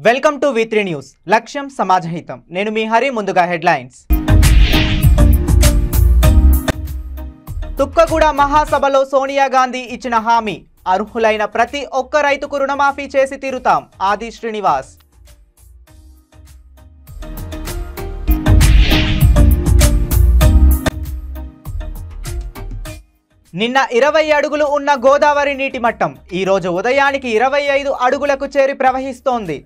Welcome to V3 news. లక్ష్యం సమాజహితం. నేను మీ హరి. ముందుగా హెడ్లైన్స్. తుక్కగూడ మహాసభలో సోనియా గాంధీ ఇచ్చిన హామీ, అర్హులైన ప్రతి ఒక్క రైతుకు రుణమాఫీ చేసి తీరుతాం. ఆది శ్రీనివాస్. నిన్న 20 అడుగులు ఉన్న గోదావరి నీటి మట్టం ఈ రోజు ఉదయానికి 25 అడుగులకు చేరి ప్రవహిస్తోంది.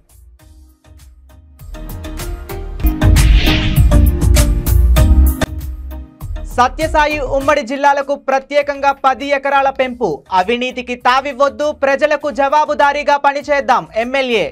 సత్యసాయి ఉమ్మడి జిల్లాలకు ప్రత్యేకంగా 10 ఎకరాల పెంపు, అవినీతికి తావివ్వొద్దు, ప్రజలకు జవాబుదారీగా పనిచేద్దాం ఎమ్మెల్యే.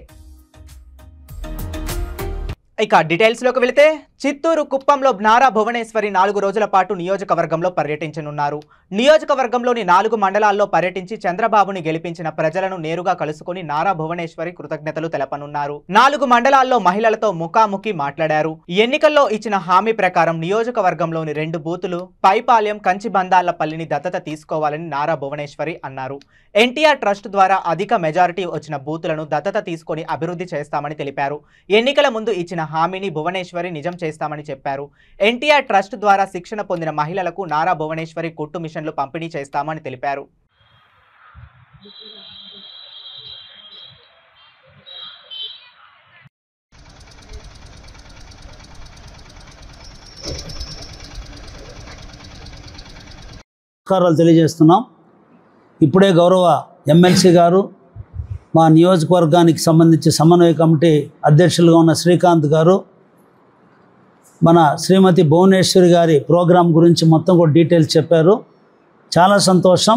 ఇక డీటెయిల్స్ లోకి వెళితే, చిత్తూరు కుప్పంలో నారా భువనేశ్వరి 4 రోజుల పాటు నియోజకవర్గంలో పర్యటించనున్నారు. నియోజకవర్గంలోని 4 మండలాల్లో పర్యటించి చంద్రబాబుని గెలిపించిన ప్రజలను నేరుగా కలుసుకుని నారా భువనేశ్వరి కృతజ్ఞతలు తెలపనున్నారు. 4 మండలాల్లో మహిళలతో ముఖాముఖి మాట్లాడారు. ఎన్నికల్లో ఇచ్చిన హామీ ప్రకారం నియోజకవర్గంలోని 2 బూతులు పైపాలెం, కంచిబందాళ్లపల్లిని దత్తత తీసుకోవాలని నారా భువనేశ్వరి అన్నారు. ఎన్టీఆర్ ట్రస్ట్ ద్వారా అధిక మెజారిటీ వచ్చిన బూతులను దత్తత తీసుకొని అభివృద్ధి చేస్తామని తెలిపారు. ఎన్నికల ముందు ఇచ్చిన హామీని భువనేశ్వరి నిజం చేస్తామని చెప్పారు. ఎన్టీఆర్ ట్రస్ట్ ద్వారా శిక్షణ పొందిన మహిళలకు నారా భువనేశ్వరి కుట్టు మిషన్లు పంపిణీ చేస్తామని తెలిపారు. నమస్కారాలు తెలియజేస్తున్నాం. ఇప్పుడే గౌరవ ఎమ్మెల్సీ గారు, మా నియోజకవర్గానికి సంబంధించి సమన్వయ కమిటీ అధ్యక్షులుగా ఉన్న శ్రీకాంత్ గారు మన శ్రీమతి భువనేశ్వరి గారి ప్రోగ్రాం గురించి మొత్తం కూడా డీటెయిల్స్ చెప్పారు. చాలా సంతోషం.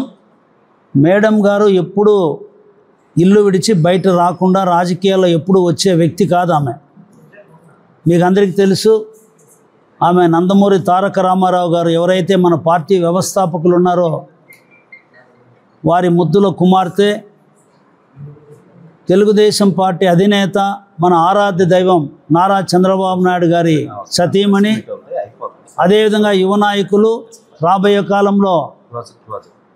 మేడం గారు ఎప్పుడు ఇల్లు విడిచి బయట రాకుండా రాజకీయాల్లో ఎప్పుడు వచ్చే వ్యక్తి కాదు ఆమె. మీకు అందరికీ తెలుసు, ఆమె నందమూరి తారక రామారావు గారు ఎవరైతే మన పార్టీ వ్యవస్థాపకులు ఉన్నారో వారి ముద్దుల కుమార్తె, తెలుగుదేశం పార్టీ అధినేత, మన ఆరాధ్య దైవం నారా చంద్రబాబు నాయుడు గారి సతీమణి, అదేవిధంగా యువ నాయకులు, రాబోయే కాలంలో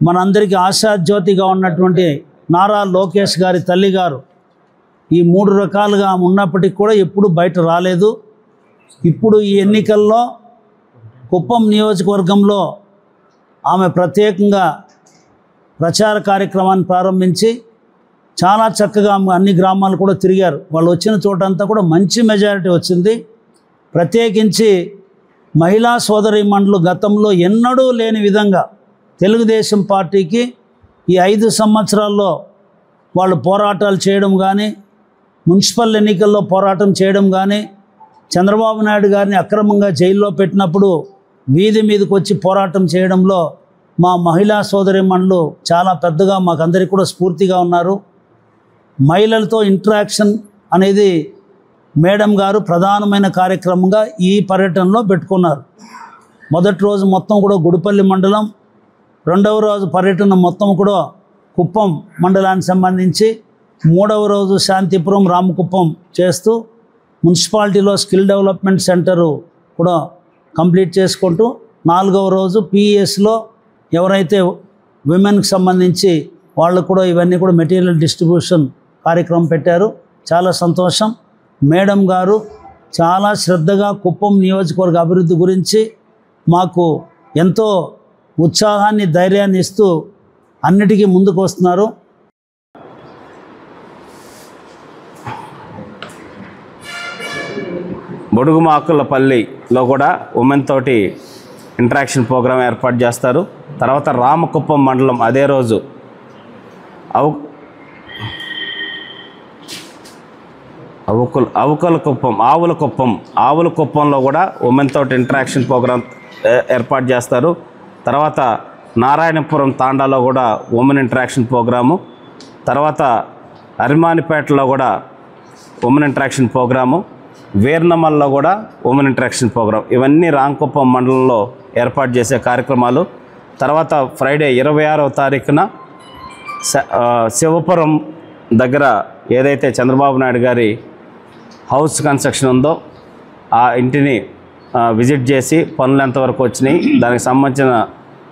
మనందరికీ ఆశాజ్యోతిగా ఉన్నటువంటి నారా లోకేష్ గారి తల్లి గారు, ఈ 3 రకాలుగా ఉన్నప్పటికీ కూడా ఎప్పుడు బయట రాలేదు. ఇప్పుడు ఈ ఎన్నికల్లో కుప్పం నియోజకవర్గంలో ఆమె ప్రత్యేకంగా ప్రచార కార్యక్రమాన్ని ప్రారంభించి చాలా చక్కగా అన్ని గ్రామాలు కూడా తిరిగారు. వాళ్ళు వచ్చిన చోటంతా కూడా మంచి మెజారిటీ వచ్చింది. ప్రత్యేకించి మహిళా సోదరీమణులు గతంలో ఎన్నడూ లేని విధంగా తెలుగుదేశం పార్టీకి ఈ 5 సంవత్సరాల్లో వాళ్ళు పోరాటాలు చేయడం కానీ, మున్సిపల్ ఎన్నికల్లో పోరాటం చేయడం కానీ, చంద్రబాబు నాయుడు గారిని అక్రమంగా జైల్లో పెట్టినప్పుడు వీధి మీదకి వచ్చి పోరాటం చేయడంలో మా మహిళా సోదరీమణులు చాలా పెద్దగా మాకందరికీ కూడా స్ఫూర్తిగా ఉన్నారు. మహిళలతో ఇంటరాక్షన్ అనేది మేడం గారు ప్రధానమైన కార్యక్రమంగా ఈ పర్యటనలో పెట్టుకున్నారు. మొదటి రోజు మొత్తం కూడా గుడిపల్లి మండలం, రెండవ రోజు పర్యటన మొత్తం కూడా కుప్పం మండలానికి సంబంధించి, మూడవ రోజు శాంతిపురం, రామకుప్పం చేస్తూ మున్సిపాలిటీలో స్కిల్ డెవలప్మెంట్ సెంటరు కూడా కంప్లీట్ చేసుకుంటూ, 4వ రోజు పిఎస్లో ఎవరైతే విమెన్కి సంబంధించి వాళ్ళు కూడా ఇవన్నీ కూడా మెటీరియల్ డిస్ట్రిబ్యూషన్ కార్యక్రమం పెట్టారు. చాలా సంతోషం. మేడం గారు చాలా శ్రద్ధగా కుప్పం నియోజకవర్గ అభివృద్ధి గురించి మాకు ఎంతో ఉత్సాహాన్ని, ధైర్యాన్ని ఇస్తూ అన్నిటికీ ముందుకు వస్తున్నారు. బొడుగుమాకులపల్లిలో కూడా ఉమెన్ తోటి ఇంటరాక్షన్ ప్రోగ్రాం ఏర్పాటు చేస్తారు. తర్వాత రామకుప్పం మండలం అదే రోజు ఆవులకుప్పంలో కూడా ఉమెన్ తోటి ఇంటరాక్షన్ ప్రోగ్రాం ఏర్పాటు చేస్తారు. తర్వాత నారాయణపురం తాండాలో కూడా ఉమెన్ ఇంటరాక్షన్ ప్రోగ్రాము, తర్వాత అరిమానిపేటలో కూడా ఉమెన్ ఇంటరాక్షన్ ప్రోగ్రాము, వీర్నమల్లో కూడా ఉమెన్ ఇంటరాక్షన్ ప్రోగ్రాం, ఇవన్నీ రామకుప్పం మండలంలో ఏర్పాటు చేసే కార్యక్రమాలు. తర్వాత ఫ్రైడే 26వ తారీఖున శివపురం దగ్గర ఏదైతే చంద్రబాబు నాయుడు గారి హౌస్ కన్స్ట్రక్షన్ ఉందో ఆ ఇంటిని విజిట్ చేసి పనులు ఎంతవరకు వచ్చినాయి, దానికి సంబంధించిన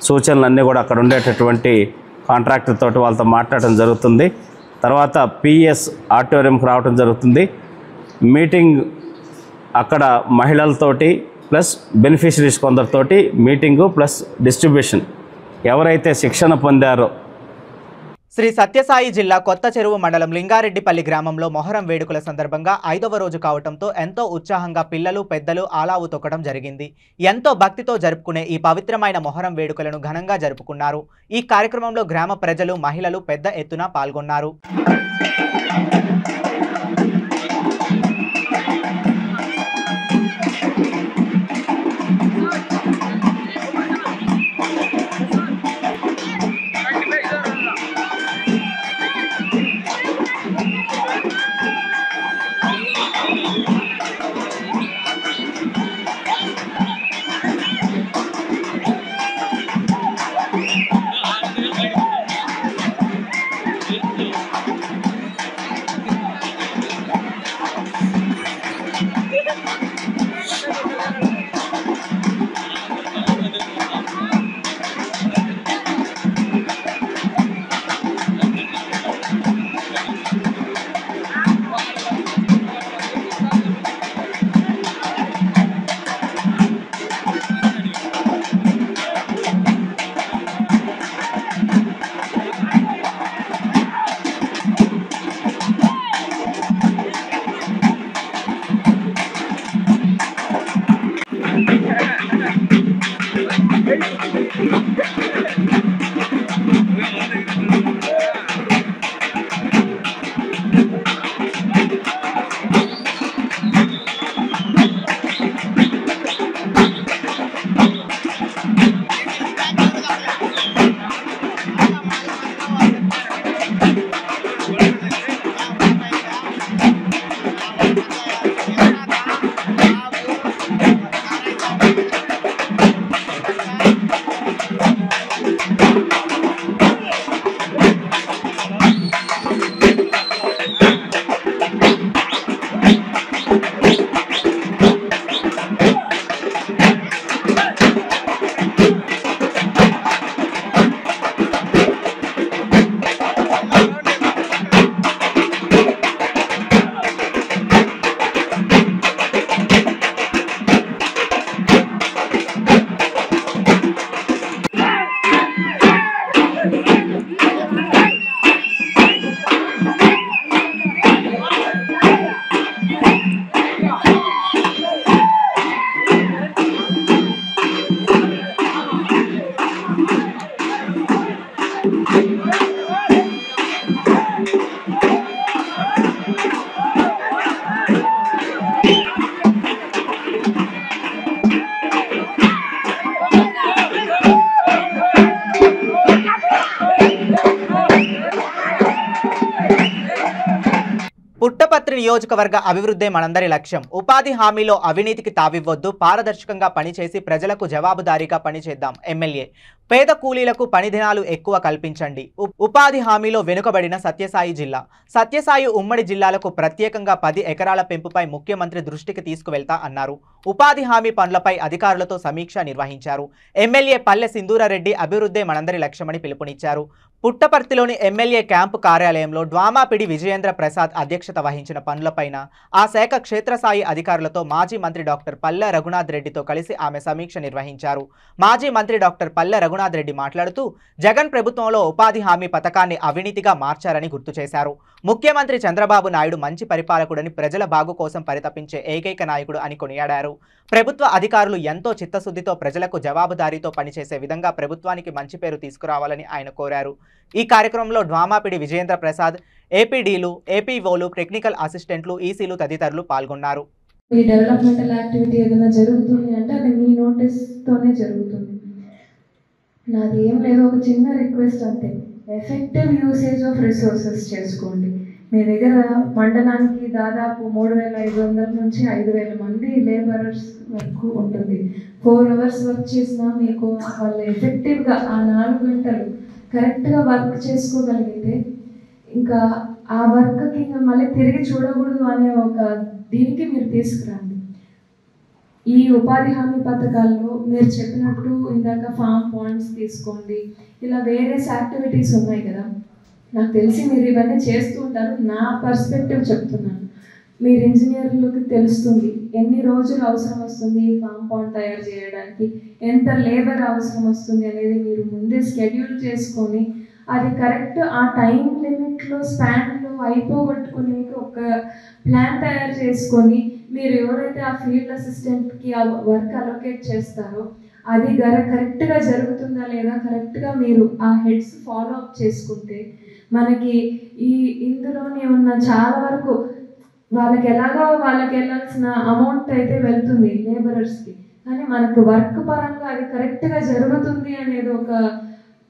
సూచనలన్నీ కూడా అక్కడ ఉండేటటువంటి కాంట్రాక్టర్ తోటి వాళ్ళతో మాట్లాడటం జరుగుతుంది. తర్వాత పిఎస్ ఆడిటోరియంకి రావడం జరుగుతుంది. మీటింగ్ అక్కడ మహిళలతోటి ప్లస్ బెనిఫిషరీస్ కొందరితోటి మీటింగు ప్లస్ డిస్ట్రిబ్యూషన్ ఎవరైతే శిక్షణ పొందారో. శ్రీ సత్యసాయి జిల్లా కొత్త చెరువు మండలం లింగారెడ్డిపల్లి గ్రామంలో మొహరం వేడుకల సందర్భంగా 5వ రోజు కావడంతో ఎంతో ఉత్సాహంగా పిల్లలు పెద్దలు ఆలావు తొక్కడం జరిగింది. ఎంతో భక్తితో జరుపుకునే ఈ పవిత్రమైన మొహరం వేడుకలను ఘనంగా జరుపుకున్నారు. ఈ కార్యక్రమంలో గ్రామ ప్రజలు మహిళలు పెద్ద ఎత్తున పాల్గొన్నారు. పుట్టపర్తి నియోజకవర్గ అభివృద్ధి మనందరి లక్ష్యం. ఉపాధి హామీలో అవినీతికి తావివ్వొద్దు, పారదర్శకంగా పనిచేసి ప్రజలకు జవాబుదారీగా పనిచేద్దాం. ఎమ్మెల్యే పేద కూలీలకు పని దినాలు ఎక్కువ కల్పించండి. ఉపాధి హామీలో వెనుకబడిన సత్యసాయి జిల్లా. సత్యసాయి ఉమ్మడి జిల్లాలకు ప్రత్యేకంగా 10 ఎకరాల పెంపుపై ముఖ్యమంత్రి దృష్టికి తీసుకువెళ్తా అన్నారు. ఉపాధి హామీ పనులపై అధికారులతో సమీక్ష నిర్వహించారు. ఎమ్మెల్యే పల్లె సింధూరారెడ్డి అభివృద్ధి మనందరి లక్ష్యమని పిలుపునిచ్చారు. పుట్టపర్తిలోని ఎమ్మెల్యే క్యాంపు కార్యాలయంలో డ్వామాపిడి విజయేంద్ర ప్రసాద్ అధ్యక్షత వహించిన పనులపైన ఆ శాఖ క్షేత్రస్థాయి అధికారులతో మాజీ మంత్రి డాక్టర్ పల్లె రఘునాథ్ రెడ్డితో కలిసి ఆమె సమీక్ష నిర్వహించారు. మాజీ మంత్రి డాక్టర్ పల్లె రఘునాథ్ రెడ్డి మాట్లాడుతూ జగన్ ప్రభుత్వంలో ఉపాధి హామీ పథకాన్ని అవినీతిగా మార్చారని గుర్తు చేశారు. ముఖ్యమంత్రి చంద్రబాబు నాయుడు మంచి పరిపాలకుడని, ప్రజల బాగు కోసం పరితపించే ఏకైక నాయకుడు అని కొనియాడారు. ప్రభుత్వ అధికారులు ఎంతో చిత్తశుద్ధితో ప్రజలకు జవాబుదారీతో పనిచేసే విధంగా ప్రభుత్వానికి మంచి పేరు తీసుకురావాలని ఆయన కోరారు. ఈ కార్యక్రమంలో డ్వామాపిడి విజయేంద్ర ప్రసాద్, ఏపీడీలు, ఏపీఓలు, టెక్నికల్ అసిస్టెంట్లు, ఈసీలు తదితరులు పాల్గొన్నారు. ఈ డెవలప్మెంటల్ యాక్టివిటీ ఏదైనా జరుగుతుంది అంటే అది మీ నోటీస్తోనే జరుగుతుంది. నాది ఏం లేదు, ఒక చిన్న రిక్వెస్ట్ అంతే. ఎఫెక్టివ్ యూసేజ్ ఆఫ్ రిసోర్సెస్ చేసుకోండి. మీ దగ్గర మండలానికి దాదాపు 3500 నుంచి 5000 మంది లేబరర్స్ వరకు ఉంటుంది. 4 అవర్స్ వర్క్ చేసినా మీకు వాళ్ళు ఎఫెక్టివ్గా ఆ 4 గంటలు కరెక్ట్గా వర్క్ చేసుకోగలిగితే ఇంకా ఆ వర్క్కి మళ్ళీ తిరిగి చూడకూడదు అనే ఒక దీనికి మీరు తీసుకురండి. ఈ ఉపాధి హామీ పథకాల్లో మీరు చెప్పినట్టు ఇందాక ఫామ్ పాయింట్స్ తీసుకోండి, ఇలా వేరియస్ యాక్టివిటీస్ ఉన్నాయి కదా. నాకు తెలిసి మీరు ఇవన్నీ చేస్తూ ఉంటారు. నా పర్స్పెక్టివ్ చెప్తున్నాను. మీరు ఇంజనీర్లకు తెలుస్తుంది ఎన్ని రోజులు అవసరం వస్తుంది ఈ కాంపౌండ్ తయారు చేయడానికి, ఎంత లేబర్ అవసరం వస్తుంది అనేది మీరు ముందే షెడ్యూల్ చేసుకొని అది కరెక్ట్ ఆ టైం లిమిట్లో స్పాన్లో అయిపోగొట్టుకుని ఒక ప్లాన్ తయారు చేసుకొని మీరు ఎవరైతే ఆ ఫీల్డ్ అసిస్టెంట్కి ఆ వర్క్ అలొకేట్ చేస్తారో అది కరెక్ట్గా జరుగుతుందా లేదా కరెక్ట్గా మీరు ఆ హెడ్స్ ఫాలో అప్ చేసుకుంటే మనకి ఇందులోనే ఉన్న చాలా వరకు వాళ్ళకి వెళ్ళాల్సిన అమౌంట్ అయితే వెళ్తుంది లేబరర్స్కి, కానీ మనకు వర్క్ పరంగా అది కరెక్ట్గా జరుగుతుంది అనేది ఒక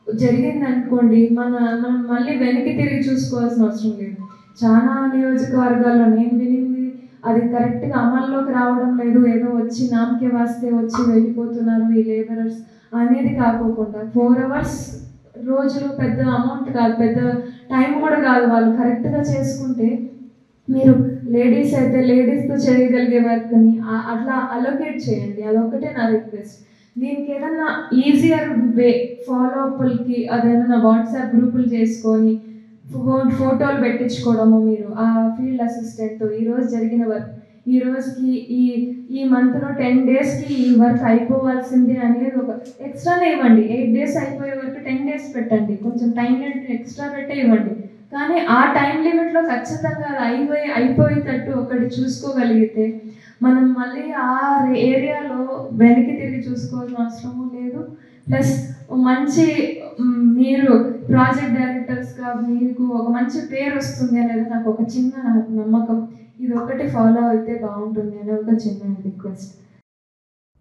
జరిగింది అనుకోండి, మనం మళ్ళీ వెనక్కి తిరిగి చూసుకోవాల్సిన అవసరం లేదు. చాలా నియోజకవర్గాల్లో నేను వినింది అది కరెక్ట్గా అమల్లోకి రావడం లేదు, ఏదో వచ్చి నామకే వాస్తే వచ్చి వెళ్ళిపోతున్నారు ఈ లేబరర్స్ అనేది కాకోకుండా 4 hours రోజులు పెద్ద అమౌంట్ కాదు, పెద్ద టైం కూడా కాదు, వాళ్ళు కరెక్ట్గా చేసుకుంటే మీరు లేడీస్ అయితే లేడీస్తో చేయగలిగే వర్క్ని అట్లా అలొకేట్ చేయండి. అదొక్కటే నా రిక్వెస్ట్. దీనికి ఏదన్నా ఈజియర్ వే ఫాలో అప్లకి అదేమన్నా వాట్సాప్ గ్రూపులు చేసుకొని ఫోటోలు పెట్టించుకోవడము, మీరు ఆ ఫీల్డ్ అసిస్టెంట్తో ఈరోజు జరిగిన వర్క్ ఈ రోజుకి ఈ మంత్లో 10 daysకి ఈ వర్క్ అయిపోవాల్సిందే అనేది ఒక ఎక్స్ట్రానే ఇవ్వండి. 8 days అయిపోయే వరకు 10 days పెట్టండి, కొంచెం టైం లిమిట్ ఎక్స్ట్రా పెట్టే ఇవ్వండి. కానీ ఆ టైం లిమిట్లో ఖచ్చితంగా అది అయిపోయేటట్టు ఒకటి చూసుకోగలిగితే మనం మళ్ళీ ఆ ఏరియాలో వెనక్కి తిరిగి చూసుకోవాల్సిన అవసరము లేదు. ప్లస్ మంచి మీరు ప్రాజెక్ట్ డైరెక్టర్స్గా మీకు ఒక మంచి పేరు వస్తుంది అనేది నాకు ఒక చిన్న నమ్మకం. ఇది ఒకటి ఫాలో అయితే బాగుంటుంది అనే ఒక చిన్న రిక్వెస్ట్.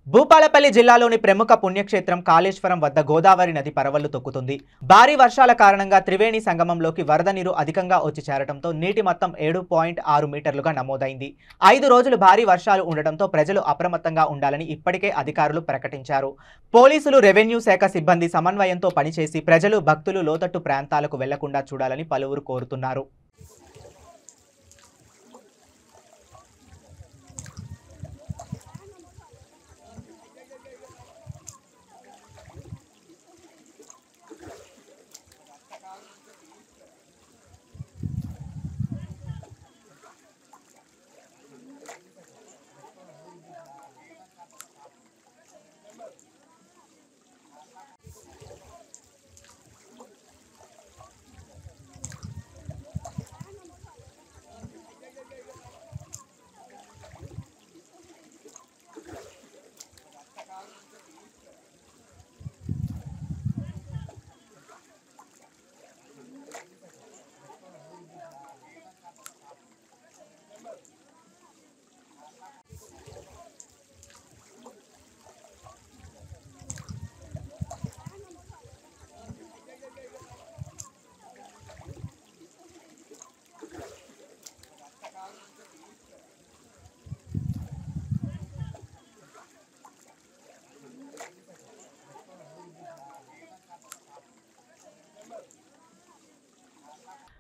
భూపాలపల్లి జిల్లాలోని ప్రముఖ పుణ్యక్షేత్రం కాళేశ్వరం వద్ద గోదావరి నది పరవళ్లు తొక్కుతుంది. భారీ వర్షాల కారణంగా త్రివేణి సంగమంలోకి వరద నీరు అధికంగా వచ్చి చేరడంతో నీటి మొత్తం 7.6 మీటర్లుగా నమోదైంది. 5 రోజులు భారీ వర్షాలు ఉండడంతో ప్రజలు అప్రమత్తంగా ఉండాలని ఇప్పటికే అధికారులు ప్రకటించారు. పోలీసులు, రెవెన్యూ శాఖ సిబ్బంది సమన్వయంతో పనిచేసి ప్రజలు, భక్తులు లోతట్టు ప్రాంతాలకు వెళ్లకుండా చూడాలని పలువురు కోరుతున్నారు.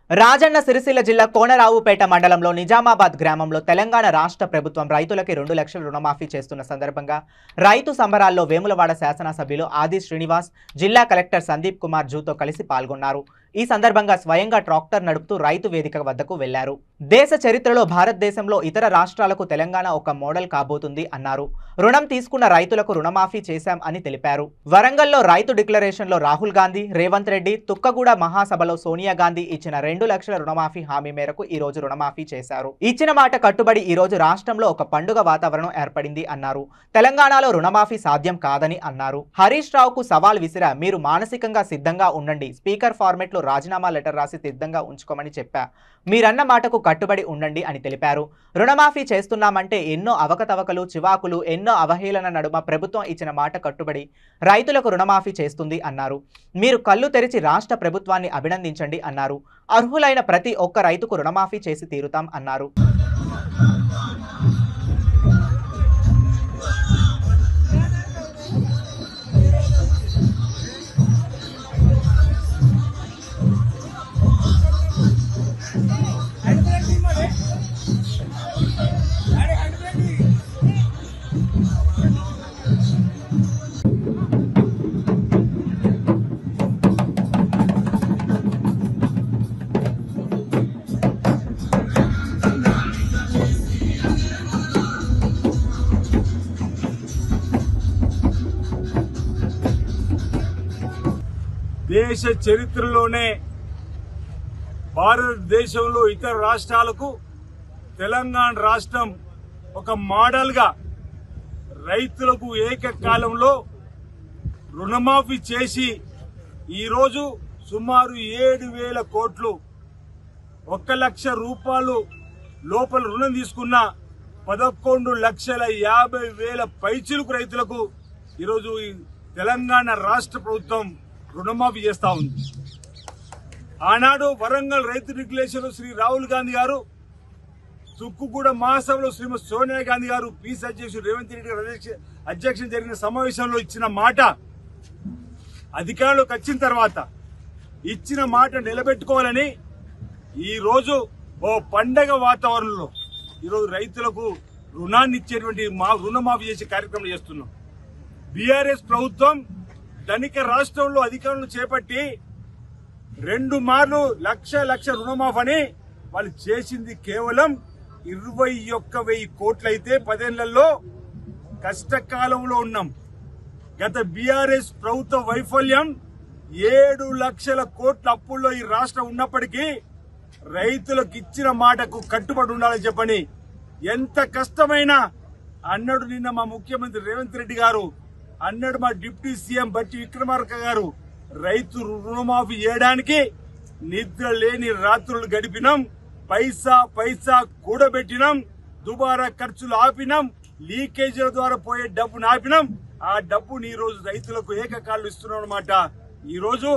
రాజన్న సిరిసిల్ల జిల్లా కోనరావుపేట మండలంలో నిజామాబాద్ గ్రామంలో తెలంగాణ రాష్ట్ర ప్రభుత్వం రైతులకి 2 లక్షల రుణమాఫీ చేస్తున్న సందర్భంగా రైతు సంబరాల్లో వేములవాడ శాసనసభ్యులు ఆది శ్రీనివాస్, జిల్లా కలెక్టర్ సందీప్ కుమార్ జూతో కలిసి పాల్గొన్నారు. ఈ సందర్భంగా స్వయంగా ట్రాక్టర్ నడుపుతూ రైతు వేదిక వద్దకు వెళ్లారు. దేశ చరిత్రలో భారతదేశంలో ఇతర రాష్ట్రాలకు తెలంగాణ ఒక మోడల్ కాబోతుంది అన్నారు. రుణం తీసుకున్న రైతులకు రుణమాఫీ చేశాం అని తెలిపారు. వరంగల్లో రైతు డిక్లరేషన్లో రాహుల్ గాంధీ, రేవంత్ రెడ్డి, తుక్కగూడ మహాసభలో సోనియా గాంధీ ఇచ్చిన 2 లక్షల రుణమాఫీ హామీ మేరకు ఈ రోజు రుణమాఫీ చేశారు. ఇచ్చిన మాట కట్టుబడి ఈ రోజు రాష్ట్రంలో ఒక పండుగ వాతావరణం ఏర్పడింది అన్నారు. తెలంగాణలో రుణమాఫీ సాధ్యం కాదని అన్నారు. హరీష్ రావుకు సవాల్ విసిరా, మీరు మానసికంగా సిద్ధంగా ఉండండి, స్పీకర్ ఫార్మెట్ లో రాజీనామా లెటర్ రాసి సిద్ధంగా ఉంచుకోమని చెప్పా, మీరన్న మాటకు కట్టుబడి ఉండండి అని తెలిపారు. రుణమాఫీ చేస్తున్నామంటే ఎన్నో అవకతవకలు, చివాకులు, ఎన్నో అవహేళన నడుమ ప్రభుత్వం ఇచ్చిన మాట కట్టుబడి రైతులకు రుణమాఫీ చేస్తుంది అన్నారు. మీరు కళ్ళు తెరిచి రాష్ట్ర ప్రభుత్వాన్ని అభినందించండి అన్నారు. అర్హులైన ప్రతి ఒక్క రైతుకు రుణమాఫీ చేసి తీరుతాం అన్నారు. దేశ చరిత్రలోనే భారతదేశంలో ఇతర రాష్ట్రాలకు తెలంగాణ రాష్ట్రం ఒక మోడల్గా రైతులకు ఏకకాలంలో రుణమాఫీ చేసి ఈరోజు సుమారు 7,000 కోట్లు 1 లక్ష రూపాయలు లోపల రుణం తీసుకున్న 11,50,000 పైచిలుకు రైతులకు ఈరోజు తెలంగాణ రాష్ట్ర ప్రభుత్వం రుణమాఫీ చేస్తా ఉంది. ఆనాడు వరంగల్ రైతు రెగ్యులేషన్ శ్రీ రాహుల్ గాంధీ గారు, తుక్కుగూడ మహాసభలో శ్రీమతి సోనియా గాంధీ గారు, పీసీ అధ్యక్షుడు రేవంత్ రెడ్డి గారు అధ్యక్షత జరిగిన సమావేశంలో ఇచ్చిన మాట, అధికారంలోకి వచ్చిన తర్వాత ఇచ్చిన మాట నిలబెట్టుకోవాలని ఈరోజు ఓ పండగ వాతావరణంలో ఈరోజు రైతులకు రుణాన్ని ఇచ్చేటువంటి రుణమాఫీ చేసే కార్యక్రమం చేస్తున్నాం. బీఆర్ఎస్ ప్రభుత్వం ధనిక రాష్ట్రంలో అధికారంలో చేపట్టి 2 మార్లు లక్ష రుణమాఫీ అని వాళ్ళు చేసింది కేవలం 21,000 కోట్లయితే 10 ఏళ్లలో కష్టకాలంలో ఉన్నాం. గత బీఆర్ఎస్ ప్రభుత్వ వైఫల్యం 7 లక్షల కోట్ల అప్పుల్లో ఈ రాష్ట్రం ఉన్నప్పటికీ రైతులకు ఇచ్చిన మాటకు కట్టుబడి ఉండాలని చెప్పని ఎంత కష్టమైనా అన్నాడు నిన్న మా ముఖ్యమంత్రి రేవంత్ రెడ్డి గారు, అన్నాడు మా డిప్యూటీ సీఎం బట్టి విక్రమార్క గారు. రైతు రుణమాఫీ చేయడానికి నిద్ర లేని రాత్రులు గడిపినాం, పైసా కూడబెట్టినాం, దుబారా ఖర్చులు ఆపినాం, లీకేజీల ద్వారా పోయే డబ్బును ఆపినాం. ఆ డబ్బుని ఈ రోజు రైతులకు ఏకకాలు ఇస్తున్నాం అన్నమాట. ఈ రోజు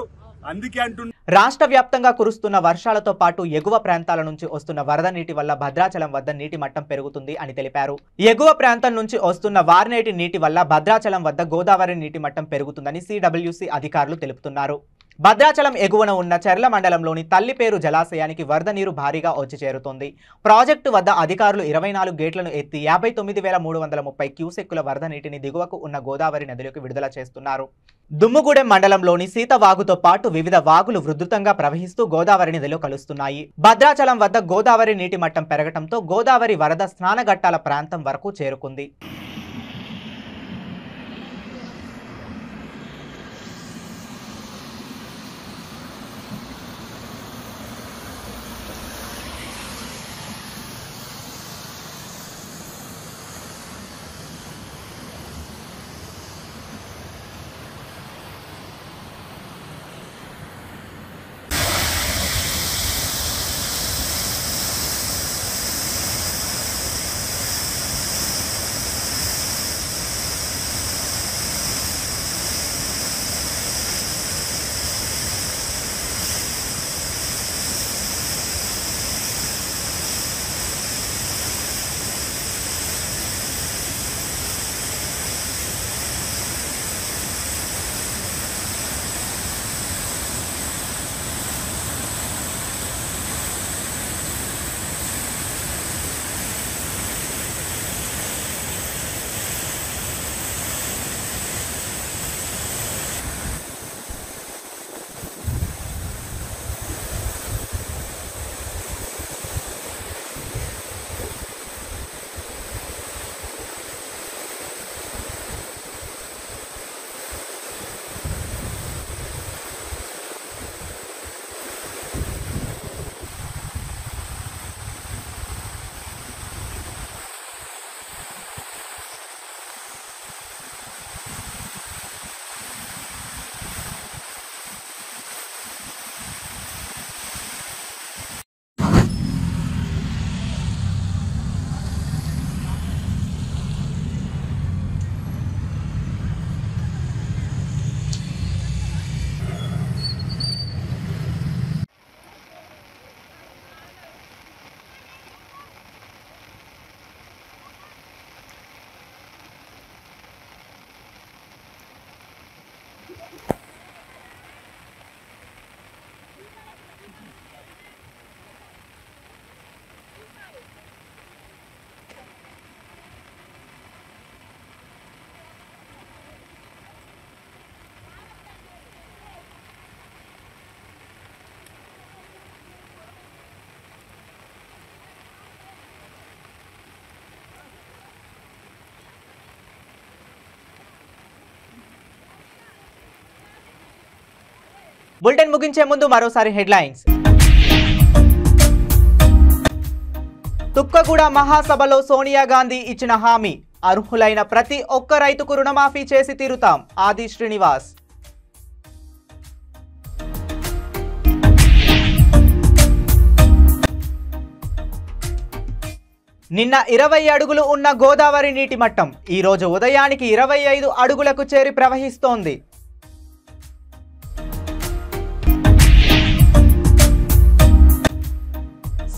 అందుకే అంటున్నా, రాష్ట్ర వ్యాప్తంగా కురుస్తున్న వర్షాలతో పాటు ఎగువ ప్రాంతాల నుంచి వస్తున్న వరద నీటి వల్ల భద్రాచలం వద్ద నీటి మట్టం పెరుగుతుంది అని తెలిపారు. ఎగువ ప్రాంతం నుంచి వస్తున్న వారినేటి నీటి వల్ల భద్రాచలం వద్ద గోదావరి నీటి మట్టం పెరుగుతుందని సిడబ్ల్యూసి అధికారులు తెలుపుతున్నారు. భద్రాచలం ఎగువన ఉన్న చెర్ల మండలంలోని తల్లిపేరు జలాశయానికి వరద నీరు భారీగా వచ్చి చేరుతోంది. ప్రాజెక్టు వద్ద అధికారులు 24 గేట్లను ఎత్తి 59,330 క్యూసెక్కుల వరద నీటిని దిగువకు ఉన్న గోదావరి నదిలోకి విడుదల చేస్తున్నారు. దుమ్ముగూడెం మండలంలోని సీతవాగుతో పాటు వివిధ వాగులు ఉధృతంగా ప్రవహిస్తూ గోదావరి నదిలో కలుస్తున్నాయి. భద్రాచలం వద్ద గోదావరి నీటి మట్టం పెరగడంతో గోదావరి వరద స్నానఘట్టాల ప్రాంతం వరకు చేరుకుంది. బులెటిన్ ముగించే ముందు మరోసారి హెడ్లైన్స్. తుక్కగూడ మహాసభలో సోనియా గాంధీ ఇచ్చిన హామీ, అర్హులైన ప్రతి ఒక్క రైతుకు రుణమాఫీ చేసి తీరుతాం, ఆది శ్రీనివాస్. నిన్న 20 అడుగులు ఉన్న గోదావరి నీటి మట్టం ఈ రోజు ఉదయానికి 25 అడుగులకు చేరి ప్రవహిస్తోంది.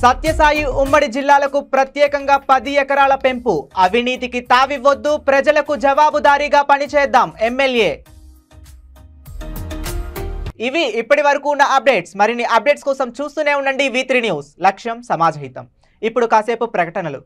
సత్యసాయి ఉమ్మడి జిల్లాలకు ప్రత్యేకంగా 10 ఎకరాల పెంపు, అవినీతికి తావివ్వొద్దు, ప్రజలకు జవాబుదారీగా పనిచేద్దాం, ఎమ్మెల్యే. ఇవి ఇప్పటి వరకు ఉన్న అప్డేట్స్. మరిన్ని అప్డేట్స్ కోసం చూస్తూనే ఉండండి V3 న్యూస్. లక్ష్యం సమాజహితం. ఇప్పుడు కాసేపు ప్రకటనలు.